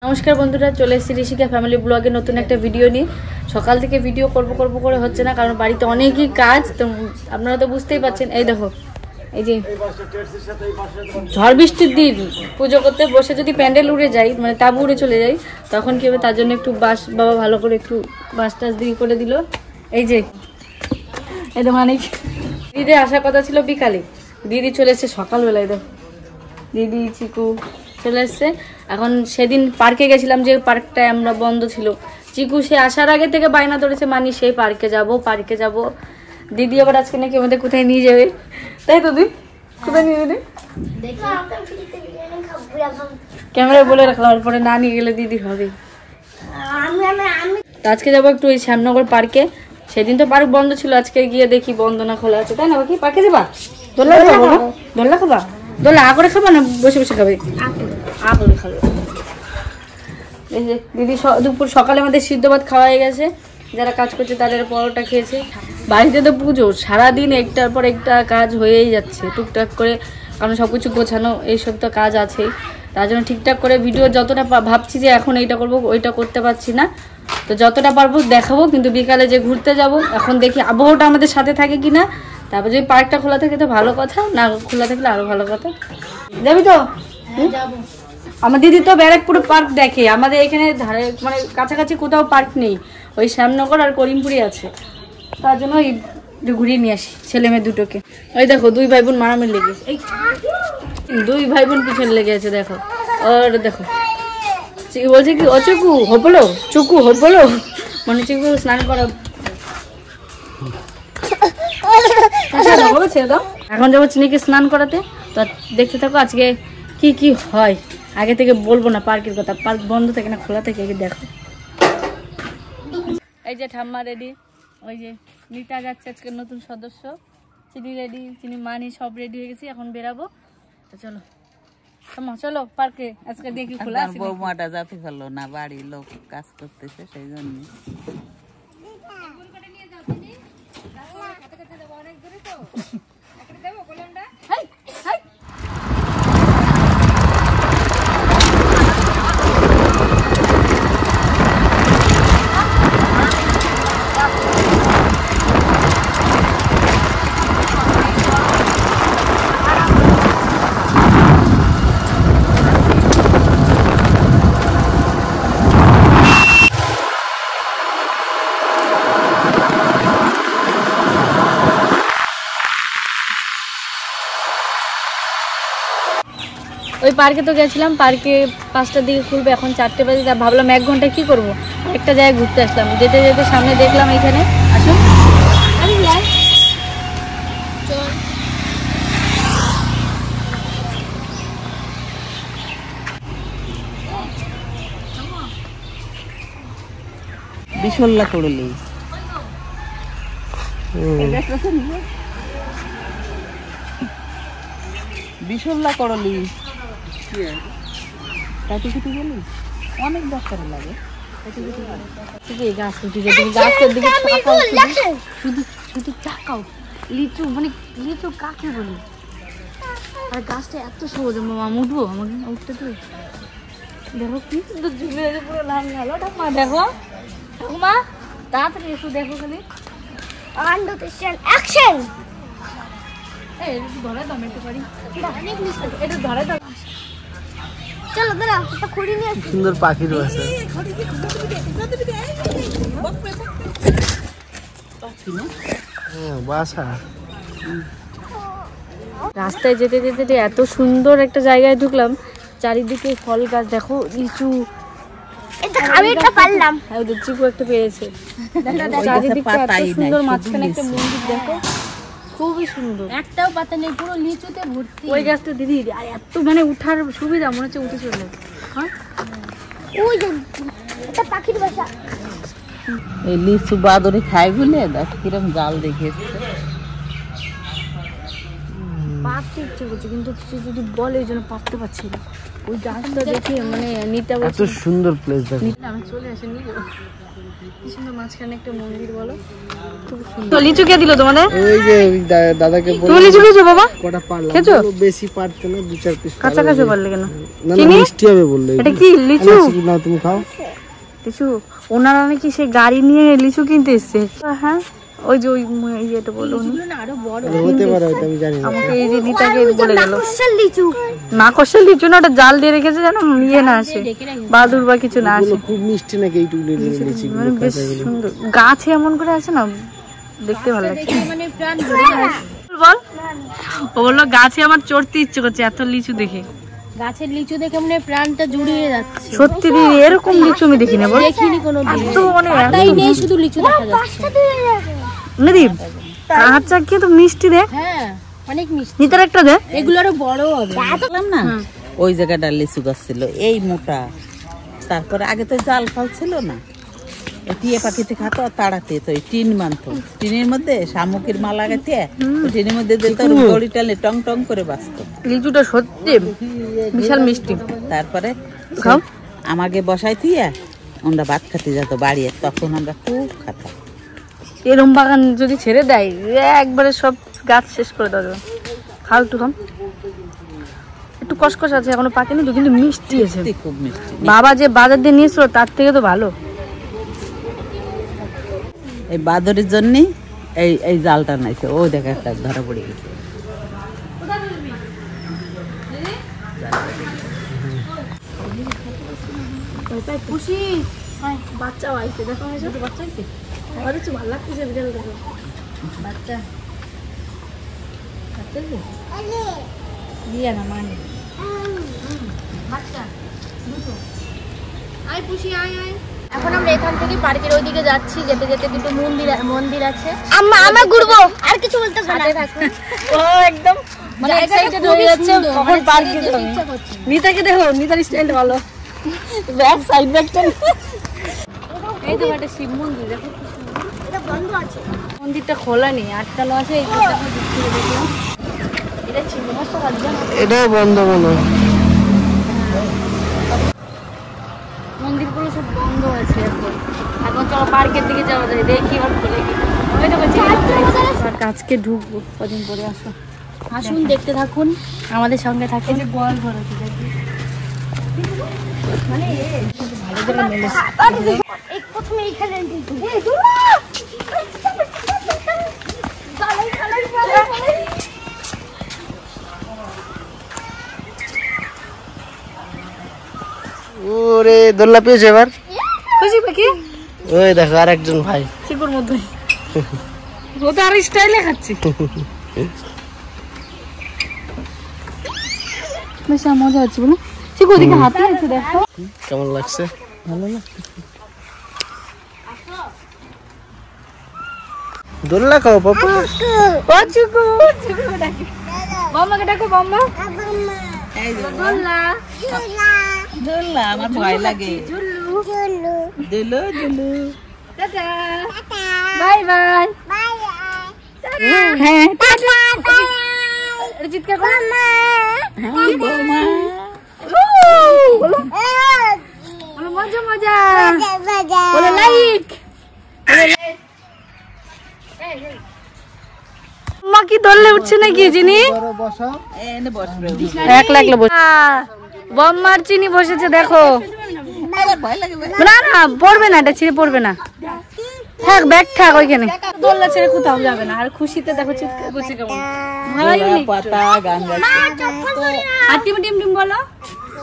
নমস্কার বন্ধুরা, চলে এসেছি ঋষিকা ফ্যামিলি ব্লগে নতুন একটা ভিডিও নিয়ে। সকাল থেকে ভিডিও করব করে হচ্ছে না, কারণ বাড়িতে অনেকই কাজ। তো আপনারা তো বুঝতেই পারছেন। এই দেখো, এই যে ঝড় বৃষ্টির দিন পুজো করতে বসে যদি প্যান্ডেল উড়ে যায়, মানে তাবু উড়ে চলে যায়, তখন কি হবে? তার জন্য একটু বাঁশ বাবা ভালো করে একটু বাঁশ টাস দিয়ে করে দিল। এই যে এটা মানে দিদি আসার কথা ছিল বিকালে, দিদি চলে এসছে সকালবেলায়। দেখো দিদি চিকু চলে এসছে। এখন সেদিন পার্কে গেছিলাম, যে পার্কটা আমরা বন্ধ ছিল, চিকু সে আসার আগে থেকে বায়না ধরেছে, মানি সেই পার্কে যাব। দিদি আবার আজকে নাকি আমাদের কোথায় নিয়ে যাবে, তাই তো? তুই কোথায় নিয়ে যাবে? ক্যামেরা বলে রাখলাম, পরে না নিয়ে গেলে দিদি হবে। আজকে যাবো একটু ওই শ্যামনগর পার্কে। সেদিন তো পার্ক বন্ধ ছিল, আজকে গিয়ে দেখি বন্ধ না খোলা আছে, তাই না? কি পার্কে যাবা? দোল্লা খাবা? দোল্লা আ করে খাবা না বসে বসে খাবে? আ করে খাবে। এই যে দিদি দুপুর সকালে আমাদের সিদ্ধ ভাত খাওয়া হয়ে গেছে। যারা কাজ করছে তাদের পরোটা খেয়েছে। বাড়িতে তো পুজো, সারাদিন একটার পর একটা কাজ হয়েই যাচ্ছে টুকটাক করে, কারণ সব কিছু গোছানো এইসব তো কাজ আছেই। তার জন্য ঠিকঠাক করে ভিডিও যতটা ভাবছি যে এখন এইটা করবো ওইটা করতে পারছি না, তো যতটা পারবো দেখাবো। কিন্তু বিকালে যে ঘুরতে যাব, এখন দেখি আবহাওয়াটা আমাদের সাথে থাকে কিনা। তারপর যদি পার্কটা খোলা থাকে তো ভালো কথা, না খোলা থাকলে আরো ভালো কথা। যাবি তো? আমার দিদি তো ব্যারাকপুরে পার্ক দেখে, আমাদের এখানে ধারে মানে কাছাকাছি কোথাও পার্ক নেই, ওই শ্যামনগর আর করিমপুরে আছে। তার জন্য ওই ঘুরিয়ে নিয়ে আসি ছেলে মেয়ে দুটোকে। ওই দেখো দুই ভাই বোন মারামারি লেগে, এই দুই ভাই বোন পিছনে লেগে আছে। দেখো আর দেখো বলছে কি, ও চুকু হবলো মানে চিকু স্নান করা। এখন যাবো চিনিকে স্নান করাতে, তো দেখতে থাকো আজকে কি কি হয়। আগে থেকে বলবো না পার্কের কথা, পার্ক বন্ধ থাকে না খোলা থাকে, দেখো। এই যে ঠাম্মা রেডি, ওই যে নিতা যাচ্ছে আজকে নতুন সদস্য, চিনি রেডি, চিনি মানি সব রেডি হয়ে গেছি, এখন বেরাবো। তো চলো চলো পার্কে, আজকে দেখি খোলা আছে। বৌমাটা যাতে ভালো না, বাড়ির লোক কাজ করতেছে সেই জন্য। ওই পার্কে তো গেছিলাম, পার্কে 5টার দিকে খুলবে, এখন 4টে বাজে। তা ভাবলাম 1 ঘন্টা কি করব, একটা জায়গায় ঘুরতে আসলাম। যেতে যেতে সামনে দেখলাম এখানে, আসুন বিশল্লা করলি বিশল্লা করলি অনেক দরকার লাগে। শুধু তাকাও, লিচু মানে লিচু কাকে বলি? আর গাছটা এত সহজ, মামা উঠবো, আমাকে উঠতে তো দেখো কি সুন্দর ঝুলে আছে, পুরো লাল লাল। ঠাকুমা দেখো, ঠাকুমা তাড়াতাড়ি একটু দেখো খালি। অ্যাকশন! এই ধরে দাম একটু পারি, একটু ধরে দাম। চলো দাঁড়াও, একটা খড়ি নিয়ে আসি। সুন্দর পাখির বাসা, বাসা। রাস্তায় যেতে যেতে এত সুন্দর একটা জায়গায় ঢুকলাম, চারিদিকে ফল গাছ দেখো, লিচু। আমি একটা পারলাম, হ্যাঁ ওদের চিকু একটা পেয়েছে। চারিদিকে এত সুন্দর, মাঝখানে একটা মন্দির দেখো, খুবই সুন্দর। একটাও পাতা নেই, পুরো লিচুতে ভর্তি। ওই গাছটা দিদি আর এত মানে উঠার সুবিধা, মনে হচ্ছে উঠে চলে। হ্যাঁ ওই যে একটা পাখির বাসা। এই লিচু বাদরে খাই বলে দেখ কিরম জাল দেখেছে। পারতে ইচ্ছে করছে, কিন্তু কিছু যদি বলে এই জন্য পারতে পারছি না। ওই গাছটা দেখে মানে নিতে এত সুন্দর প্লেস দেখো। আমি চলে আসি নিয়ে কি সুন্দর মাঝখানে একটা মন্দির বলো খুব সুন্দর। তো লিচু কে দিল তোমাদের? ওই যে দাদাকে বলে তুমি লিচু খেয়েছো বাবা? কটা পারলাম, খেয়েছো? বেশি পারতে না, 2-4 পিস কাঁচা কাঁচা পারলে কেন? না না মিষ্টি হবে বললে। এটা কি লিচু? না তুমি খাও লিচু। ওনারা নাকি সেই গাড়ি নিয়ে লিচু কিনতে এসছে। হ্যাঁ ওই যে ওই ইয়েটা বলো আরো বড় হতে পারে, ওটা আমি জানি না। আমাকে এই যে নিতাকে বলে গেল মাকড়সার লিচু না, ওটা জাল দিয়ে রেখেছে যেন ইয়ে না আসে, বাদুর বা কিছু না আসে। খুব মিষ্টি নাকি এইটুকু লিচি মানে বেশ সুন্দর গাছে এমন করে আছে না, দেখতে ভালো লাগছে। মানে প্রাণ বল, ও বললো গাছে আমার চড়তে ইচ্ছে করছে এত লিচু দেখে। গাছের লিচু দেখে মনে প্রাণটা জুড়িয়ে যাচ্ছে। সত্যি দিদি এরকম লিচু আমি দেখিনি, বল দেখিনি কোনোদিন। এত মানে তাই নেই, শুধু লিচু দেখা যাচ্ছে। দিদি কাঁচা খেয়ে তো মিষ্টি দেখ। হ্যাঁ অনেক মিষ্টি। নিতার একটা দেখ, এগুলো আরো বড় হবে। দেখলাম না ওই জায়গাটা লিচু গাছ ছিল এই মোটা। তারপরে আগে তো জাল ফাল ছিল না, টিয়ে পাখিতে খাতো আর তাড়াতে তো টিন মানতো, টিনের মধ্যে শামুকের মালা গাঁথে টিনের মধ্যে দিত, দড়ি টালে টং টং করে বাঁচতো। লিচুটা সত্যি বিশাল মিষ্টি। তারপরে খাও আমাকে বসাই থুইয়া আমরা ভাত খেতে যেত বাড়ি, তখন আমরা খুব খাতাম। এরম বাগান যদি ছেড়ে দেয় একবারে সব গাছ শেষ করে দেওয়া যাবে। খাও একটু খাও, একটু কসকস আছে এখনো পাকেনি তো, কিন্তু মিষ্টি আছে খুব মিষ্টি। বাবা যে বাজার দিয়ে নিয়েছিল তার থেকে তো ভালো। এই বাদরের জন্যই এই এই জালটা নাইছে, ও দেখা একটা ধরা পড়ে গেছে। খুশি বাচ্চা আইছে, দেখো বাচ্চা আইছে, আমার কিছু ভালো লাগতেছে বিকেল দেখো বাচ্চা দিয়ে না মানে বাচ্চা দুটো। আয় খুশি আয় আয়। এখন আমরা এখান থেকে পার্কের ওইদিকে যাচ্ছি, যেতে যেতে দুটো মন্দির আছে। আমরা ঘুরবো, আর কিছু বলতে পারবো না। সাথে থাকুন। ও একদম মানে এক্সাইটেড হয়ে যাচ্ছে কখন পার্কে যাবে। নিতাকে দেখো, নিতার স্টাইল ভালো, ব্যাক সাইড ব্যাকটা। এই তো একটা শিব মন্দির দেখো, এটা বন্ধ আছে। মন্দিরটা খোলা নেই, আটকানো আছে। এই দিকটা আমরা দেখতে দেখলাম, এটা ছিল মস্ত কাজটা, এটাও বন্ধ মনে হয়। মন্দিরগুলো সব বন্ধ আছে এখন। এখন চলো পার্কের দিকে যাওয়া যায়, দেখি আর খুলে কি। ওই তো বলছি আজকে ঢুকবো, কদিন পরে আসো। আসুন দেখতে থাকুন, আমাদের সঙ্গে থাকে। গোয়াল ঘর আছে মানে ভালো করে মেলেছে। এই প্রথমে এখানে দিই। ওরে দোল্লা পেয়েছে এবার। খুশি পাখি ওই দেখো আর একজন ভাই চিকুর মধ্যে, ও তো আর স্টাইলে খাচ্ছি। বেশ মজা হচ্ছে বলো। চিকু ওদিকে হাতি আছে দেখো, কেমন লাগছে? ভালো লাগছে। দোল্লা খাও পাপা। ও চিকু, চিকু ডাকি, বম্মাকে ডাকো বম্মা। দোল্লা দোল্লা আমার ভয় লাগে। জুল্লু দুলু দুলু টাটা বাই বাই বাই হ্যাঁ টাটা। এটা চিৎকার করো বৌমা বলো, বলো মজা মজা, বলো লাইক। মা কি দৌড়লে উঠছে নাকি চিনি? বসাও। এনে বসবে। একলা একলা বসে বম্মার চিনি বসেছে দেখো। ভয় লাগে। না না পড়বে না, এটা ছিঁড়ে পড়বে না, থাক ব্যাগ থাক ওইখানে। দোলনা ছেড়ে কোথাও যাবে না। আর খুশিতে দেখো চিৎকার করছে কেমন, ভালোই পাতা গান গাচ্ছে। আর টিম টিম টিম বলো।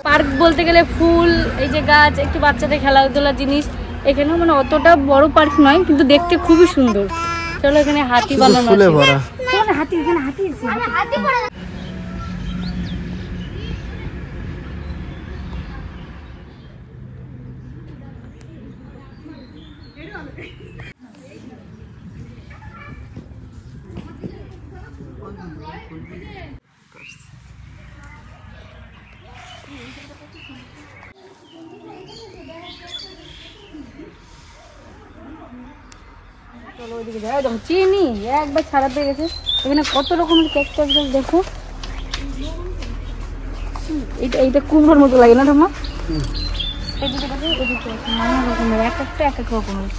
পার্ক বলতে গেলে ফুল, এই যে গাছ, একটু বাচ্চাদের খেলাধুলার জিনিস। এখানেও মানে অতটা বড় পার্ক নয়, কিন্তু দেখতে খুবই সুন্দর। চলো এখানে হাতি বানানো ফুলে আছে। ভরা। চলো হাতি, এখানে হাতি আছে। হাতি পড়ে চলো ওইদিকে যাই, একদম চিনি একবার ছাড়া পেয়ে গেছে। এখানে কত রকমের ক্যাকটাস গাছ দেখো, এইটা কুমড়োর মতো লাগে না ঠাম্মা? এই দুটো পাখি এই দুটো আছে নানা রকমের, এক একটা এক এক রকমের।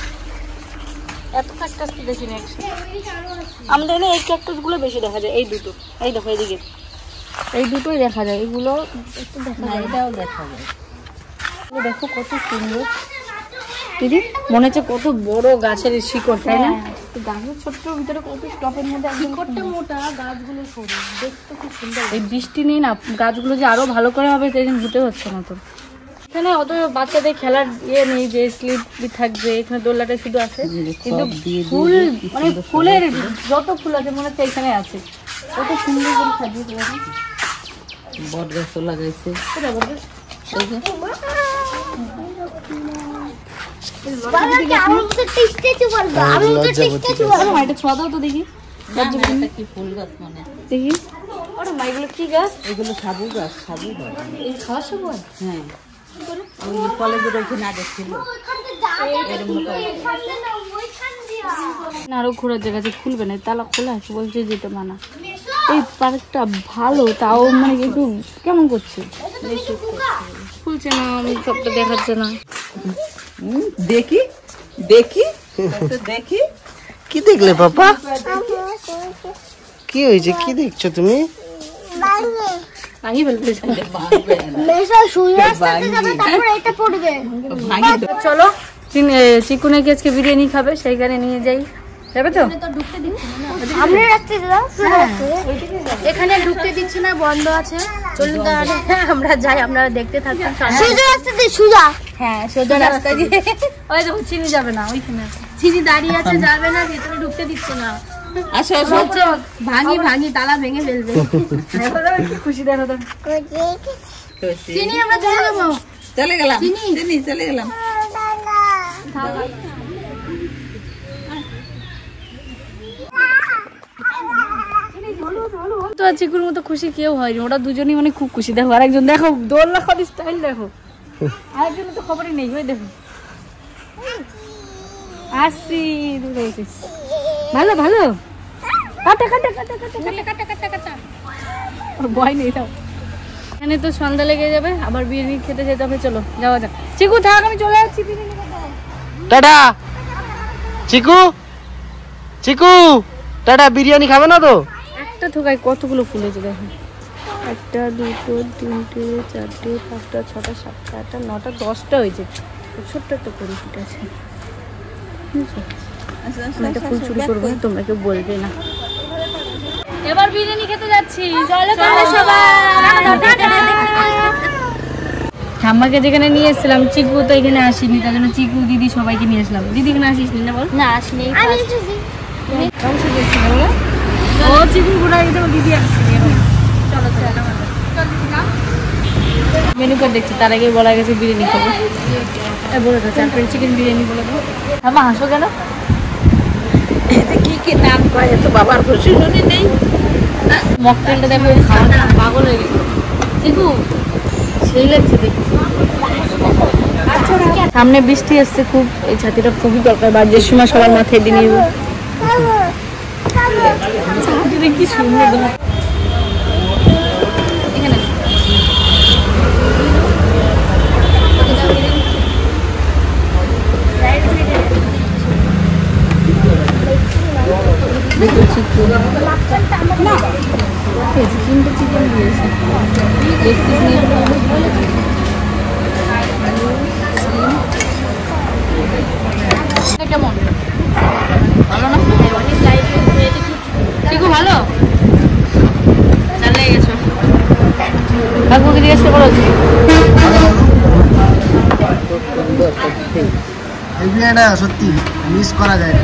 এত ক্যাকটাস তো দেখি না একসাথে। আমাদের এখানে এই ক্যাকটাসগুলো বেশি দেখা যায়, এই দুটো। এই দেখো এদিকে এই দুটোই দেখা যায়, এগুলো একটু দেখা যায়। এটাও দেখা যায়। দেখো কত সুন্দর দিদি, মনে হচ্ছে কত বড় গাছের শিকড়, তাই না? গাছের ছোট্ট ভিতরে কত স্টপের মধ্যে শিকড়টা মোটা, গাছগুলো সরু, দেখতে খুব সুন্দর। এই বৃষ্টি নেই না, গাছগুলো যে আরো ভালো করে হবে সেই জন্য হতে হচ্ছে না তো। এখানে অত বাচ্চাদের খেলার ইয়ে নেই যে স্লিপ থাকবে, এখানে দোলনাটা শুধু আছে, কিন্তু ফুল মানে ফুলের যত ফুল আছে মনে হচ্ছে এখানে আছে, কত সুন্দর করে সাজিয়ে দিয়েছে। বট গাছও লাগাইছে। কি ফুল গাছ মানে দেখি ওরে মা, এগুলো কি গাছ? এগুলো সাবু গাছ, সাবু গাছ। এই খাওয়া সব হয়? হ্যাঁ, ওই কলেজের ওইখানে আগে ছিল। না আরো ঘোরার জায়গা আছে, খুলবে না, তালা খোলা আছে, বলছে যেতে মানা। এই পার্কটা ভালো, তাও মানে একটু কেমন করছে, খুলছে না, আমি সবটা দেখাচ্ছে না। দেখি দেখি দেখি কি দেখলে পাপা? কি হয়েছে, কি দেখছো তুমি? ভাঙি ফেলবে। চলো চিকুনে কি আজকে বিরিয়ানি খাবে, সেইখানে নিয়ে যাই, যাবে তো? এখানে ঢুকতে দিচ্ছে না, বন্ধ আছে। চলুন তাহলে আমরা যাই, আপনারা দেখতে থাকুন। হ্যাঁ, সোজা রাস্তা দিয়ে। ওই দেখো চিনি যাবে না, ওইখানে চিনি দাঁড়িয়ে আছে, যাবে না, ভিতরে ঢুকতে দিচ্ছে না। আসো আসো। বলছে, ভাঙি ভাঙি, তালা ভেঙে ফেলবে। কি খুশি দেখো তো। চিনি আমরা চলে যাবো। চলে গেলাম, চিনি চলে গেলাম। তো চিকুর মতো খুশি কেউ হয়নি, ওরা দুজনই মানে খুব খুশি। দেখো আরেকজন, দেখো দোলনা খাওয়ার স্টাইল দেখো, আরেকজন তো খবরই নেই। ওই দেখো আসছি, ভালো ভালো, কাটা কাটা কাটা কাটা কাটা কাটা কাটা, ওর ভয় নেই। দাও, এখানে তো সন্ধ্যা লেগে যাবে, আবার বিরিয়ানি খেতে যেতে হবে। চলো যাওয়া যাক। চিকু থাক, আমি চলে যাচ্ছি বিরিয়ানি খেতে। টাটা চিকু, চিকু টাটা। বিরিয়ানি খাবে না তো? একটা থোকায় কতগুলো ফুল হয়েছে দেখো, 1 2 3 4 5 6 7 8 9 10টা হয়েছে। ছোট্ট একটা করে ফুট আছে। আমি একটা ফুল চুরি করবো, তোমরা কেউ বলবে না। এবার বিরিয়ানি খেতে যাচ্ছি, চলো তাহলে সবাই। ঠাম্মাকে যেখানে নিয়ে এসেছিলাম, চিকু তো এখানে আসেনি, তার জন্য চিকু দিদি সবাইকে নিয়ে আসলাম। দিদি এখানে আসিস না? বল না, আসিনি। ও চিকু ঘুরা গেছে, ও দিদি আসেনি। চলো চলো মেনু কার্ড দেখছি, তার আগে বলা গেছে বিরিয়ানি খাবো। বলে তো 4 প্লেট চিকেন বিরিয়ানি বলে দাও। ঠাম্মা হাসো কেন? কি কি নাম কয় তো বাবার খুশি শুনি নেই। মকটেলটা দেখো, খাওয়া পাগল হয়ে গেছে। চিকু সেই লাগছে দেখছি। সামনে বৃষ্টি আসছে খুব, এই ছাতিটা খুবই দরকার, বাড়ির সময় সবার মাথায় দিয়ে নিয়ে ছাতিটা কি সুন্দর। এখানে চিকেন দিয়েছে কেমন, ভালো না? চিকু ভালো চালে গেছো, কাকুকে জিজ্ঞেস করেছি। এই বিরিয়ানিটা সত্যি মিস করা যায় না।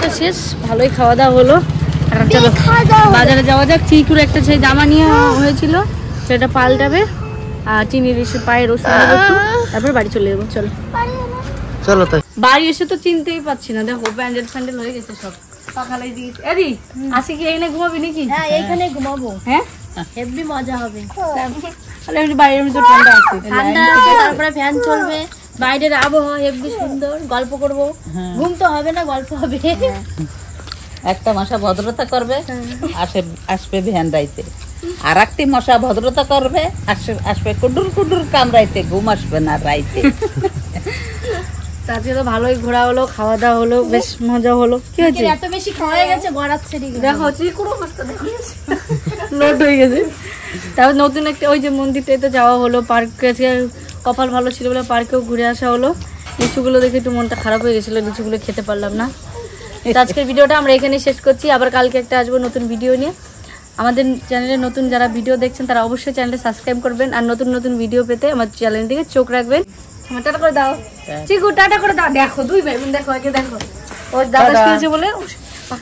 তো শেষ, ভালোই খাওয়া দাওয়া হলো। চলো বাজারে যাওয়া যাক। চিকুর একটা সেই জামা নিয়ে হয়েছিল, সেটা পাল্টাবে, আর চিনির এসে পায়ে রসুন একটু, তারপর বাড়ি চলে যাবো। চলো চলো তাই। বাড়ি এসে তো চিনতেই পাচ্ছি না, দেখো প্যান্ডেল ফ্যান্ডেল হয়ে গেছে সব, সকালে দিয়েছি। এদি আসি কি এখানে ঘুমাবি নাকি? হ্যাঁ, এইখানে ঘুমাবো। হ্যাঁ, হেভি মজা হবে। তাহলে এমনি বাইরের মধ্যে ঠান্ডা আছে, ঠান্ডা আছে, তারপরে ফ্যান চলবে, বাইরের আবহাওয়া হেভি সুন্দর, গল্প করব। ঘুম তো হবে না, গল্প হবে। একটা মাসা ভদ্রতা করবে, আসবে ভ্যান রাইতে। আর একটি মশা ভদ্রতা করবে, আসবে কুডুর কুডুর কামড়াইতে, ঘুম আসবে না রাইতে। আজকে তো ভালোই ঘোরা হলো, খাওয়া দাওয়া হলো, বেশ মজা হলো। কি হয়েছে? এত বেশি খাওয়া হয়ে গেছে, গড়াচ্ছে। দেখো চিকুর অবস্থা দেখো, নোট হয়ে গেছে। তারপর নতুন একটা ওই যে মন্দিরটাই তো যাওয়া হলো, পার্কে আজকে কপাল ভালো ছিল বলে পার্কেও ঘুরে আসা হলো। লিচুগুলো দেখে একটু মনটা খারাপ হয়ে গেছিলো, লিচুগুলো খেতে পারলাম না। তো আজকের ভিডিওটা আমরা এখানেই শেষ করছি, আবার কালকে একটা আসবো নতুন ভিডিও নিয়ে। আমাদের চ্যানেলে নতুন যারা ভিডিও দেখছেন তারা অবশ্যই চ্যানেলটা সাবস্ক্রাইব করবেন, আর নতুন নতুন ভিডিও পেতে আমার চ্যানেল দিকে চোখ রাখবেন। টাটা করে দাও চিকু, টাটা করে দাও। দেখো দুই ভাই বোন, দেখো আগে দেখো, ওর দাদা খেয়েছে বলে